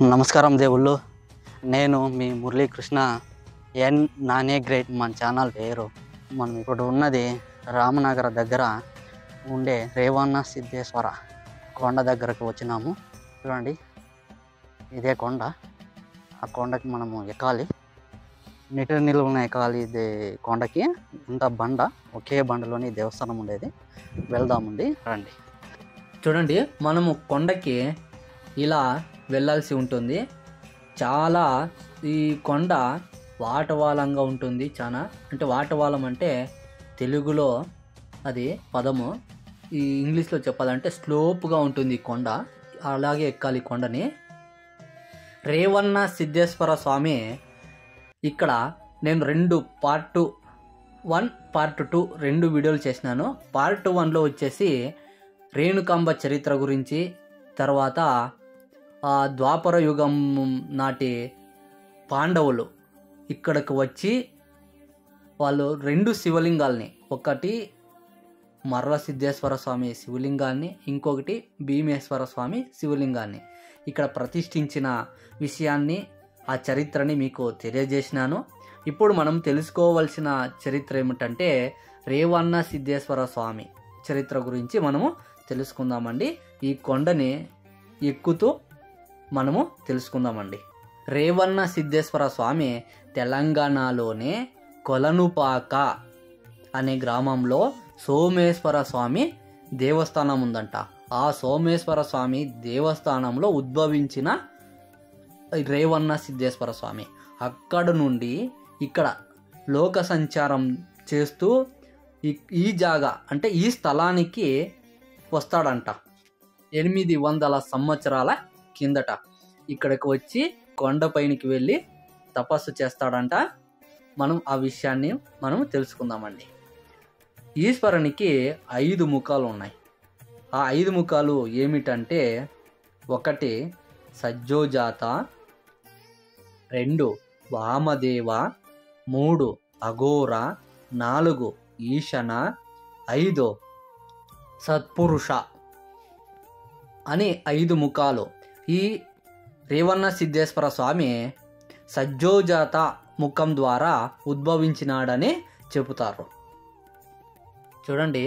నమస్కారం దేవుళ్ళు. నేను మీ మురళీకృష్ణ ఎన్ నానే గ్రేట్. మన ఛానల్ పేరు. మనం ఇప్పుడు ఉన్నది రామనగర దగ్గర ఉండే రేవణ సిద్ధేశ్వర కొండ దగ్గరకు వచ్చినాము. చూడండి, ఇదే కొండ. ఆ కొండకి మనము ఎక్కాలి, నిట్ట నిలువున ఎక్కాలి. ఇది కొండకి ఇంత బండ, ఒకే బండలోని దేవస్థానం ఉండేది. వెళ్దామండి, రండి. చూడండి, మనము కొండకి ఇలా వెళ్ళాల్సి ఉంటుంది. చాలా ఈ కొండ వాటవాలంగా ఉంటుంది. చాలా అంటే వాటవాలం అంటే తెలుగులో అది పదము, ఈ ఇంగ్లీష్లో చెప్పాలంటే స్లోప్గా ఉంటుంది ఈ కొండ. అలాగే ఎక్కాలి కొండని. రేవణ సిద్ధేశ్వర స్వామి ఇక్కడ నేను పార్ట్ 1 పార్ట్ 2 2 వీడియోలు చేసినాను. పార్ట్ 1లో వచ్చేసి రేణుకాంబ చరిత్ర గురించి, తర్వాత ద్వాపర యుగం నాటి పాండవులు ఇక్కడికి వచ్చి వాళ్ళు 2 శివలింగాల్ని, ఒకటి మర్ర సిద్ధేశ్వర స్వామి శివలింగాన్ని, ఇంకొకటి భీమేశ్వర స్వామి శివలింగాన్ని ఇక్కడ ప్రతిష్ఠించిన విషయాన్ని, ఆ చరిత్రని మీకు తెలియజేసినాను. ఇప్పుడు మనం తెలుసుకోవాల్సిన చరిత్ర ఏమిటంటే రేవణ సిద్ధేశ్వర స్వామి చరిత్ర గురించి మనము తెలుసుకుందామండి. ఈ కొండని ఎక్కుతూ మనము తెలుసుకుందామండి. రేవణ సిద్ధేశ్వర స్వామి తెలంగాణలోనే కొలనుపాక అనే గ్రామంలో సోమేశ్వర స్వామి దేవస్థానం ఉందంట. ఆ సోమేశ్వర స్వామి దేవస్థానంలో ఉద్భవించిన రేవణ సిద్ధేశ్వర స్వామి అక్కడ నుండి ఇక్కడ లోక సంచారం చేస్తూ ఈ జాగా అంటే ఈ స్థలానికి వస్తాడంట. 800 సంవత్సరాల కిందట ఇక్కడికి వచ్చి కొండపైనికి వెళ్ళి తపస్సు చేస్తాడంట. మనం ఆ విషయాన్ని మనం తెలుసుకుందామండి. ఈశ్వరునికి 5 ముఖాలు ఉన్నాయి. ఆ 5 ముఖాలు ఏమిటంటే 1 సజ్జోజాత, 2 వామదేవ, 3 అఘోర, 4 ఈశన, 5 సత్పురుష అని 5 ముఖాలు. ఈ రేవణ సిద్ధేశ్వర స్వామి సజ్జోజాత ముఖం ద్వారా ఉద్భవించినాడని చెబుతారు. చూడండి,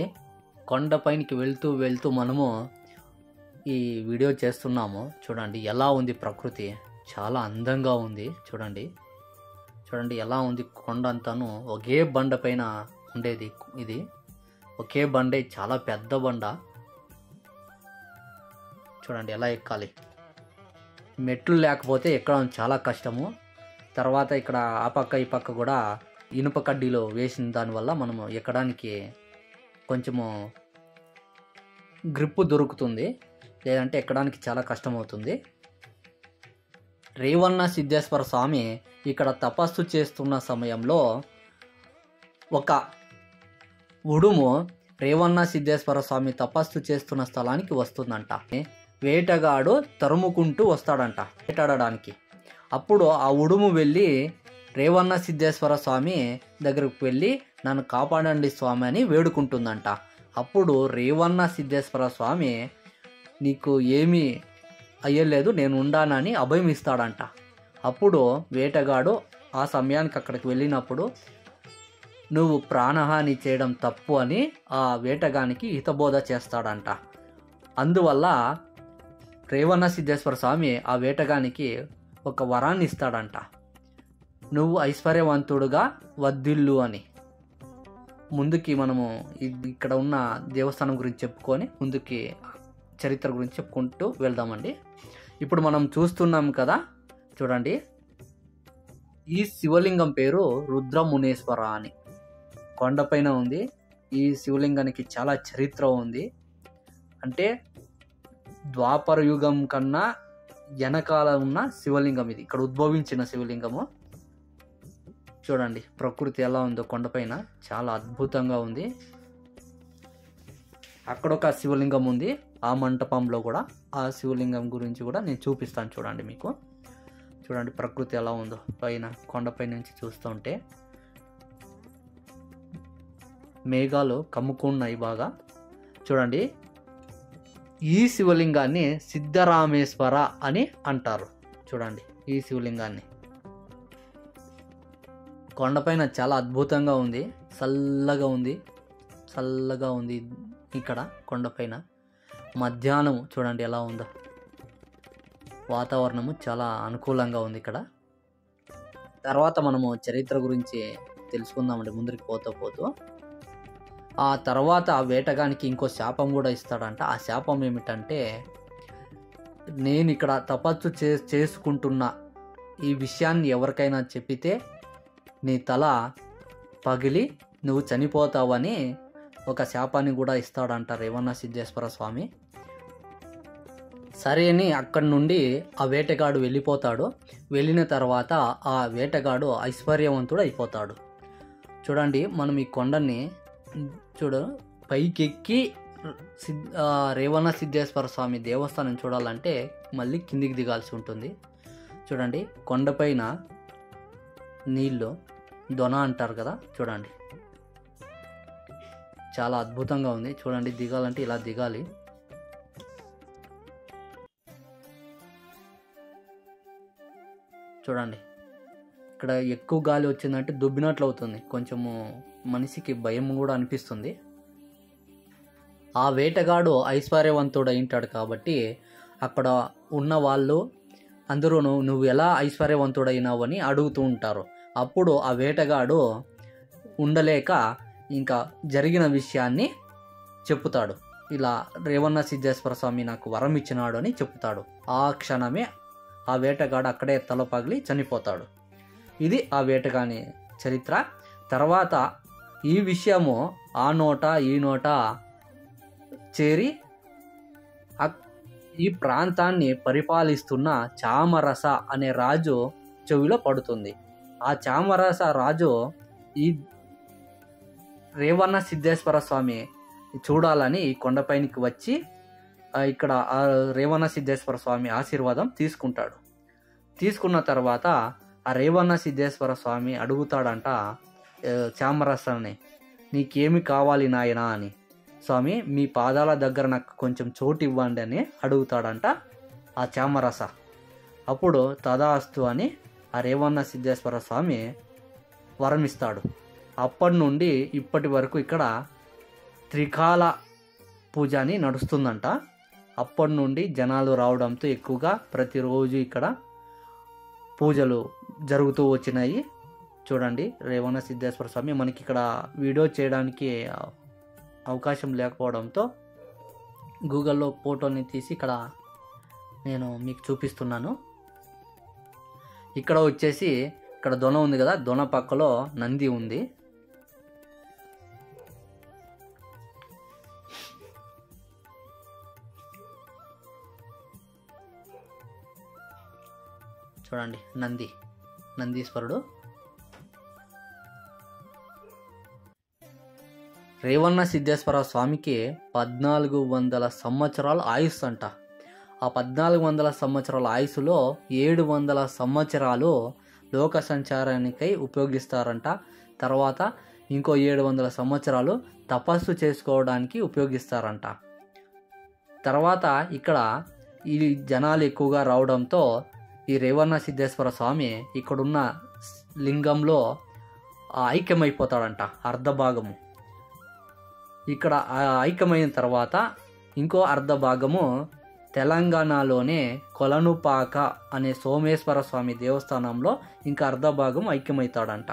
కొండపైనికి వెళ్తూ వెళ్తూ మనము ఈ వీడియో చేస్తున్నాము. చూడండి ఎలా ఉంది ప్రకృతి, చాలా అందంగా ఉంది. చూడండి చూడండి ఎలా ఉంది. కొండ అంతాను ఒకే బండ పైన ఉండేది. ఇది ఒకే బండే, చాలా పెద్ద బండ. చూడండి ఎలా ఎక్కాలి. మెట్లు లేకపోతే ఎక్కడం చాలా కష్టము. తర్వాత ఇక్కడ ఆ పక్క ఈ పక్క కూడా ఇనుప కడ్డీలో వేసిన దానివల్ల మనము ఎక్కడానికి కొంచెము గ్రిప్ దొరుకుతుంది, లేదంటే ఎక్కడానికి చాలా కష్టమవుతుంది. రేవణ సిద్ధేశ్వర స్వామి ఇక్కడ తపస్సు చేస్తున్న సమయంలో ఒక ఉడుము రేవణ సిద్ధేశ్వర స్వామి తపస్సు చేస్తున్న స్థలానికి వస్తుందంట. వేటగాడు తరుముకుంటూ వస్తాడంట వేటాడడానికి. అప్పుడు ఆ ఉడుము వెళ్ళి రేవణ సిద్ధేశ్వర స్వామి దగ్గరకు వెళ్ళి నన్ను కాపాడండి స్వామి అని వేడుకుంటుందంట. అప్పుడు రేవణ సిద్ధేశ్వర స్వామి నీకు ఏమీ అయ్యలేదు, నేను ఉండానని అభయం ఇస్తాడంట. అప్పుడు వేటగాడు ఆ సమయానికి అక్కడికి వెళ్ళినప్పుడు నువ్వు ప్రాణహాని చేయడం తప్పు అని ఆ వేటగానికి హితబోధ చేస్తాడంట. అందువల్ల రేవణ సిద్ధేశ్వర స్వామి ఆ వేటగానికి ఒక వరాన్ని ఇస్తాడంట. నువ్వు ఐశ్వర్యవంతుడుగా వర్ధిల్లు అని. ముందుకి మనము ఇక్కడ ఉన్న దేవస్థానం గురించి చెప్పుకొని ముందుకి చరిత్ర గురించి చెప్పుకుంటూ వెళ్దామండి. ఇప్పుడు మనం చూస్తున్నాం కదా, చూడండి, ఈ శివలింగం పేరు రుద్రమునేశ్వర అని కొండపైన ఉంది. ఈ శివలింగానికి చాలా చరిత్ర ఉంది. అంటే ద్వాపర యుగం కన్నా వెనకాల ఉన్న శివలింగం ఇది. ఇక్కడ ఉద్భవించిన శివలింగము. చూడండి ప్రకృతి ఎలా ఉందో కొండపైన, చాలా అద్భుతంగా ఉంది. అక్కడ ఒక శివలింగం ఉంది. ఆ మంటపంలో కూడా ఆ శివలింగం గురించి కూడా నేను చూపిస్తాను. చూడండి మీకు, చూడండి ప్రకృతి ఎలా ఉందో పైన కొండపై నుంచి చూస్తుంటే. మేఘాలు కమ్ముకున్నాయి బాగా. చూడండి, ఈ శివలింగాన్ని సిద్ధరామేశ్వర అని అంటారు. చూడండి ఈ శివలింగాన్ని. కొండపైన చాలా అద్భుతంగా ఉంది, చల్లగా ఉంది ఇక్కడ కొండపైన. మధ్యాహ్నం చూడండి ఎలా ఉందో, వాతావరణము చాలా అనుకూలంగా ఉంది ఇక్కడ. తర్వాత మనము చరిత్ర గురించి తెలుసుకుందామండి ముందుకు పోతూ. ఆ తర్వాత ఆ వేటగానికి ఇంకో శాపం కూడా ఇస్తాడంట. ఆ శాపం ఏమిటంటే, నేను ఇక్కడ తపస్సు చేసుకుంటున్న ఈ విషయాన్ని ఎవరికైనా చెప్పితే నీ తల పగిలి నువ్వు చనిపోతావని ఒక శాపాన్ని కూడా ఇస్తాడంట రేవణ సిద్ధేశ్వర స్వామి. సరే అని అక్కడి నుండి ఆ వేటగాడు వెళ్ళిపోతాడు. వెళ్ళిన తర్వాత ఆ వేటగాడు ఐశ్వర్యవంతుడు అయిపోతాడు. చూడండి, మనం ఈ కొండని పైకెక్కి రేవణ సిద్ధేశ్వర స్వామి దేవస్థానం చూడాలంటే మళ్ళీ కిందికి దిగాల్సి ఉంటుంది. చూడండి, కొండపైన నీళ్ళు దొన అంటారు కదా, చూడండి చాలా అద్భుతంగా ఉంది. చూడండి, దిగాలంటే ఇలా దిగాలి. చూడండి, ఇక్కడ ఎక్కువ గాలి వచ్చిందంటే దుబ్బినట్లు అవుతుంది, కొంచెము మనిషికి భయం కూడా అనిపిస్తుంది. ఆ వేటగాడు ఐశ్వర్యవంతుడు అయింటాడు కాబట్టి అక్కడ ఉన్న వాళ్ళు అందరూ నువ్వు ఎలా ఐశ్వర్యవంతుడైనావు అని అడుగుతూ ఉంటారు. అప్పుడు ఆ వేటగాడు ఉండలేక ఇంకా జరిగిన విషయాన్ని చెప్పుతాడు. ఇలా రేవణ సిద్ధేశ్వర స్వామి నాకు వరం ఇచ్చినాడు అని చెప్తాడు. ఆ క్షణమే ఆ వేటగాడు అక్కడే తల పగిలి చనిపోతాడు. ఇది ఆ వేటగాని చరిత్ర. తర్వాత ఈ విషయము ఆ నోట ఈ నోట చేరి ఈ ప్రాంతాన్ని పరిపాలిస్తున్న చామరస అనే రాజు చెవిలో పడుతుంది. ఆ చామరస రాజు ఈ రేవణ సిద్ధేశ్వర స్వామి చూడాలని ఈ కొండపైనకి వచ్చి ఇక్కడ ఆ రేవణ సిద్ధేశ్వర స్వామి ఆశీర్వాదం తీసుకుంటాడు. తీసుకున్న తర్వాత ఆ రేవణ సిద్ధేశ్వర స్వామి అడుగుతాడంట చామరసని, నీకేమి కావాలి నాయనా అని. స్వామి, మీ పాదాల దగ్గర నాకు కొంచెం చోటు ఇవ్వండి అని అడుగుతాడంట ఆ చామరస. అప్పుడు తదాస్తు అని ఆ రేవణ సిద్ధేశ్వర స్వామి వరమిస్తాడు. అప్పటి నుండి ఇప్పటి వరకు ఇక్కడ త్రికాల పూజ అని నడుస్తుందంట. అప్పటి నుండి జనాలు రావడంతో ఎక్కువగా ప్రతిరోజు ఇక్కడ పూజలు జరుగుతూ వచ్చినాయి. చూడండి, రేవణ సిద్ధేశ్వర స్వామి మనకి ఇక్కడ వీడియో చేయడానికి అవకాశం లేకపోవడంతో గూగుల్లో ఫోటోని తీసి ఇక్కడ నేను మీకు చూపిస్తున్నాను. ఇక్కడ వచ్చేసి ఇక్కడ దొన ఉంది కదా, దొన పక్కలో నంది ఉంది. చూడండి, నందీశ్వరుడు. రేవణ సిద్ధేశ్వర స్వామికి 1400 సంవత్సరాల ఆయుస్సు అంట. ఆ 1400 సంవత్సరాల ఆయుస్సులో 700 సంవత్సరాలు లోక సంచారానికై ఉపయోగిస్తారంట. తర్వాత ఇంకో 700 సంవత్సరాలు తపస్సు చేసుకోవడానికి ఉపయోగిస్తారంట. తర్వాత ఇక్కడ ఈ జనాలు ఎక్కువగా రావడంతో ఈ రేవణ సిద్ధేశ్వర స్వామి ఇక్కడున్న లింగంలో ఐక్యమైపోతాడంట, అర్ధభాగము. ఇక్కడ ఐక్యమైన తర్వాత ఇంకో అర్ధభాగము తెలంగాణలోనే కొలనుపాక అనే సోమేశ్వర స్వామి దేవస్థానంలో ఇంకా అర్ధభాగం ఐక్యమవుతాడంట.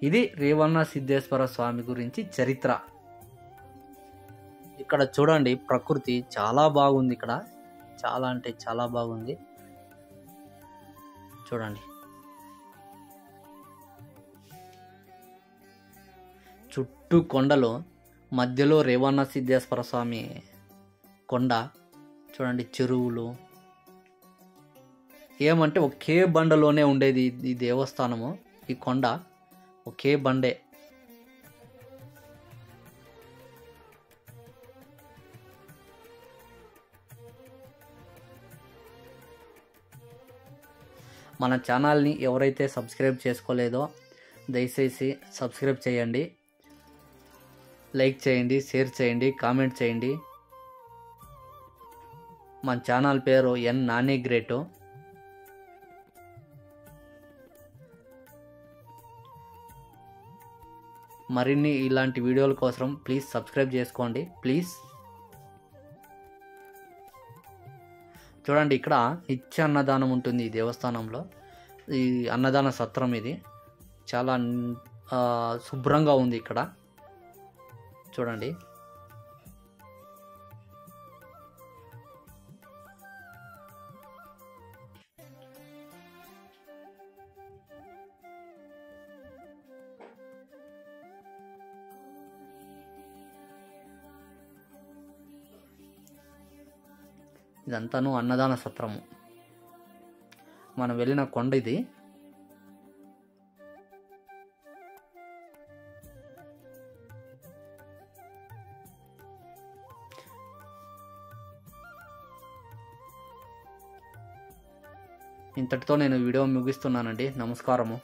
ఇది రేవణ సిద్ధేశ్వర స్వామి గురించి చరిత్ర. ఇక్కడ చూడండి, ప్రకృతి చాలా బాగుంది. ఇక్కడ చాలా అంటే చాలా బాగుంది. చూడండి, చుట్టూ కొండలు, మధ్యలో రేవణ సిద్ధేశ్వర స్వామి కొండ. చూడండి, చెరువులు. ఏమంటే ఒకే బండలోనే ఉండేది ఈ దేవస్థానము, ఈ కొండ ఒకే బండే. మన ఛానల్ని ఎవరైతే సబ్స్క్రైబ్ చేసుకోలేదో దయచేసి సబ్స్క్రైబ్ చేయండి, లైక్ చేయండి, షేర్ చేయండి, కామెంట్ చేయండి. మన ఛానల్ పేరు ఎన్ నాని గ్రేటు. మరిన్ని ఇలాంటి వీడియోల కోసం ప్లీజ్ సబ్స్క్రైబ్ చేసుకోండి ప్లీజ్. చూడండి, ఇక్కడ నిత్య అన్నదానం ఉంటుంది ఈ దేవస్థానంలో. ఈ అన్నదాన సత్రం ఇది చాలా శుభ్రంగా ఉంది ఇక్కడ. చూడండి, ఇదంతాను అన్నదాన సత్రము. మనం వెళ్ళిన కొండ ఇది. ఇంతటితో నేను వీడియో ముగిస్తున్నానండి. నమస్కారము.